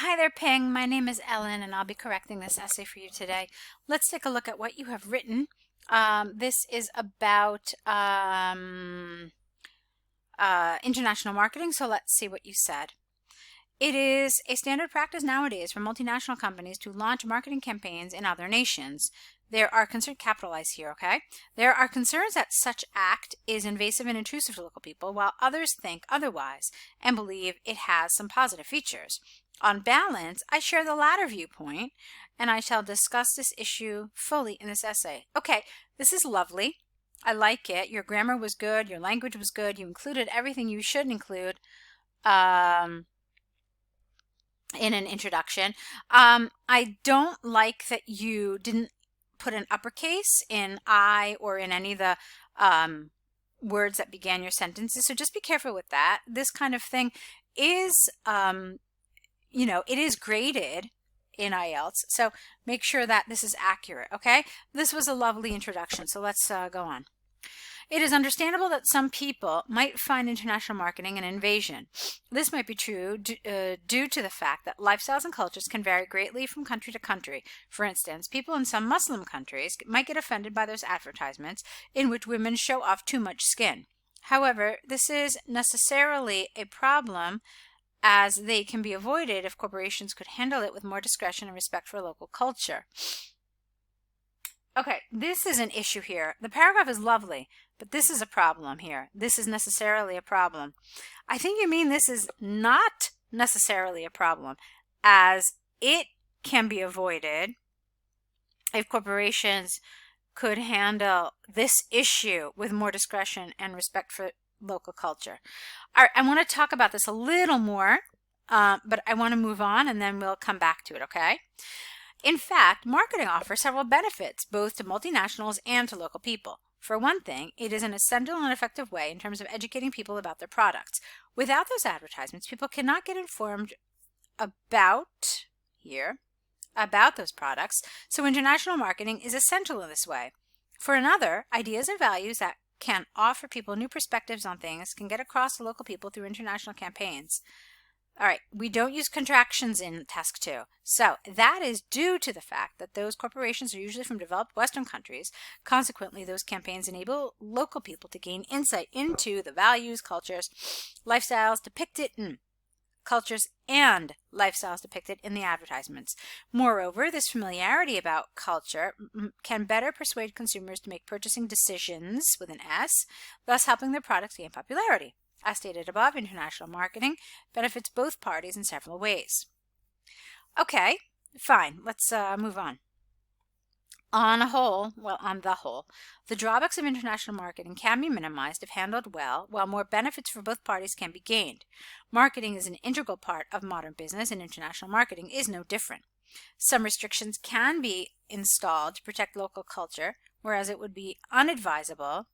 Hi there, Ping. My name is Ellen, and I'll be correcting this essay for you today. Let's take a look at what you have written. This is about international marketing, so let's see what you said. It is a standard practice nowadays for multinational companies to launch marketing campaigns in other nations. There are concerns, capitalized here, okay? There are concerns that such act is invasive and intrusive to local people, while others think otherwise and believe it has some positive features. On balance, I share the latter viewpoint, and I shall discuss this issue fully in this essay. Okay, this is lovely. I like it. Your grammar was good. Your language was good. You included everything you should include in an introduction. I don't like that you didn't put an uppercase in I or in any of the words that began your sentences. So just be careful with that. This kind of thing is, it is graded in IELTS. So make sure that this is accurate, okay? This was a lovely introduction. So let's go on. It is understandable that some people might find international marketing an invasion. This might be true due to the fact that lifestyles and cultures can vary greatly from country to country. For instance, people in some Muslim countries might get offended by those advertisements in which women show off too much skin. However, this is necessarily a problem as they can be avoided if corporations could handle it with more discretion and respect for local culture. Okay, this is an issue here. The paragraph is lovely, but this is a problem here. This is necessarily a problem. I think you mean this is not necessarily a problem, as it can be avoided if corporations could handle this issue with more discretion and respect for local culture. All right, I want to talk about this a little more, but I want to move on and then we'll come back to it, okay? In fact, marketing offers several benefits both to multinationals and to local people. For one thing, it is an essential and effective way in terms of educating people about their products. Without those advertisements, people cannot get informed about those products, so international marketing is essential in this way. For another, ideas and values that can offer people new perspectives on things can get across to local people through international campaigns. All right, we don't use contractions in task 2. So that is due to the fact that those corporations are usually from developed Western countries. Consequently, those campaigns enable local people to gain insight into the values, cultures, lifestyles depicted in the advertisements. Moreover, this familiarity about culture can better persuade consumers to make purchasing decisions with an S, thus helping their products gain popularity. As stated above, international marketing benefits both parties in several ways. Okay, fine. Let's move on. On the whole, the drawbacks of international marketing can be minimized if handled well, while more benefits for both parties can be gained. Marketing is an integral part of modern business, and international marketing is no different. Some restrictions can be installed to protect local culture, whereas it would be inadvisable,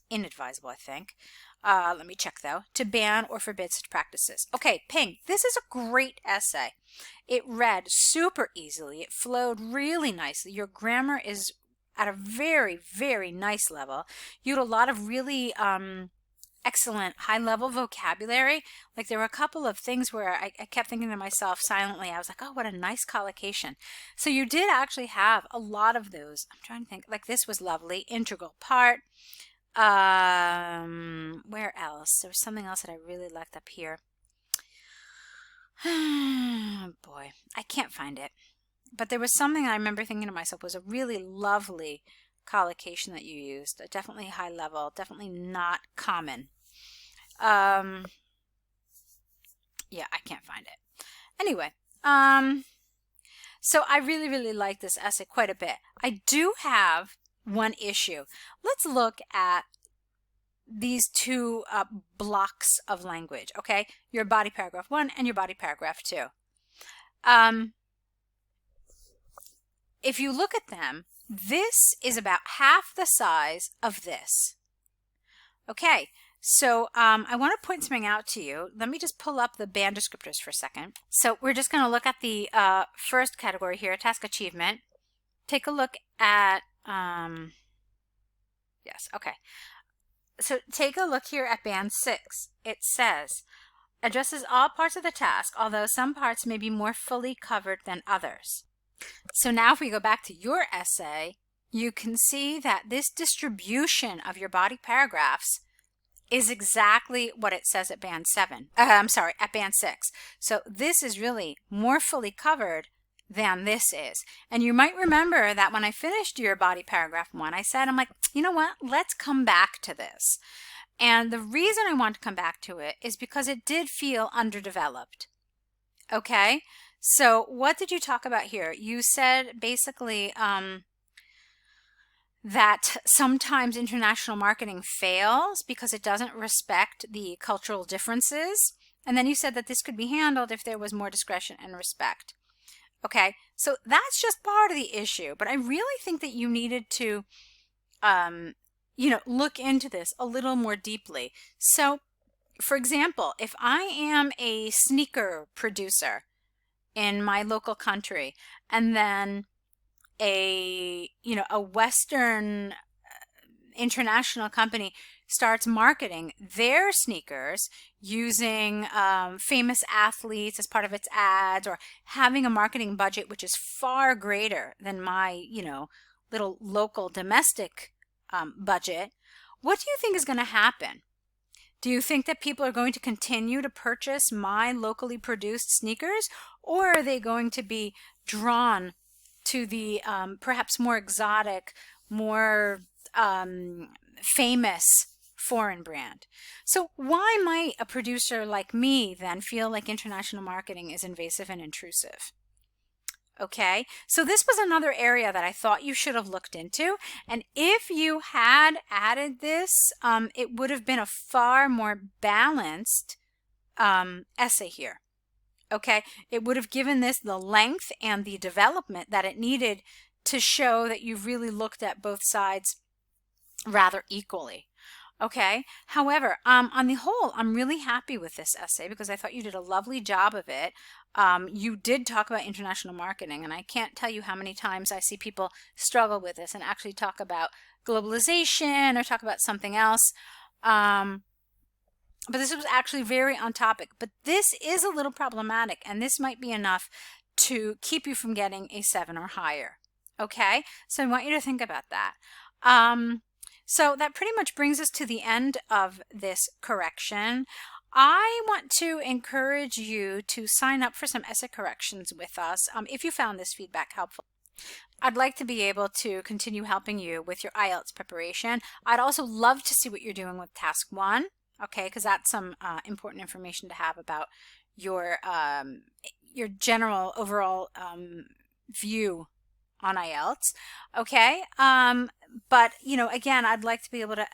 I think. Let me check though, to ban or forbid such practices. Okay, Ping, this is a great essay. It read super easily. It flowed really nicely. Your grammar is at a very, very nice level. You had a lot of really excellent high-level vocabulary. Like there were a couple of things where I kept thinking to myself silently, I was like, oh, what a nice collocation. So you did actually have a lot of those. I'm trying to think, like this was lovely, integral part. Where else? There was something else that I really liked up here. Boy, I can't find it. But there was something I remember thinking to myself was a really lovely collocation that you used. Definitely high level, definitely not common. Yeah, I can't find it. Anyway, so I really, really like this essay quite a bit. I do have one issue. Let's look at these two blocks of language, okay? Your body paragraph 1 and your body paragraph 2. If you look at them, this is about half the size of this. Okay, so I want to point something out to you. Let me just pull up the band descriptors for a second. So we're just going to look at the first category here, task achievement. Take a look at yes, okay. So take a look here at band 6. It says, addresses all parts of the task, although some parts may be more fully covered than others. So now if we go back to your essay, you can see that this distribution of your body paragraphs is exactly what it says at band 7. At band 6. So this is really more fully covered than this is. And you might remember that when I finished your body paragraph 1, I said, I'm like, you know what? Let's come back to this. And the reason I want to come back to it is because it did feel underdeveloped. Okay? So what did you talk about here? You said basically that sometimes international marketing fails because it doesn't respect the cultural differences. And then you said that this could be handled if there was more discretion and respect. Okay, so that's just part of the issue. But I really think that you needed to, look into this a little more deeply. So, for example, if I am a sneaker producer in my local country, and then a Western international company starts marketing their sneakers using famous athletes as part of its ads, or having a marketing budget which is far greater than my little local domestic budget, what do you think is going to happen? Do you think that people are going to continue to purchase my locally produced sneakers, or are they going to be drawn to the perhaps more exotic, more famous foreign brand? So why might a producer like me then feel like international marketing is invasive and intrusive? Okay, so this was another area that I thought you should have looked into. And if you had added this, it would have been a far more balanced essay here. Okay, it would have given this the length and the development that it needed to show that you've really looked at both sides rather equally. Okay, however, on the whole, I'm really happy with this essay because I thought you did a lovely job of it. You did talk about international marketing, and I can't tell you how many times I see people struggle with this and actually talk about globalization or talk about something else. But this was actually very on topic. But this is a little problematic, and this might be enough to keep you from getting a 7 or higher. Okay, so I want you to think about that. So that pretty much brings us to the end of this correction. I want to encourage you to sign up for some essay corrections with us if you found this feedback helpful. I'd like to be able to continue helping you with your IELTS preparation. I'd also love to see what you're doing with task 1, okay, because that's some important information to have about your general overall view on IELTS, okay? But, again, I'd like to be able to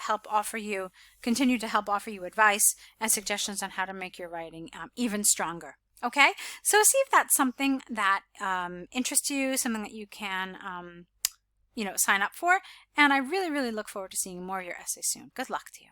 continue to help offer you advice and suggestions on how to make your writing even stronger, okay? So see if that's something that interests you, something that you can, sign up for. And I really, really look forward to seeing more of your essays soon. Good luck to you.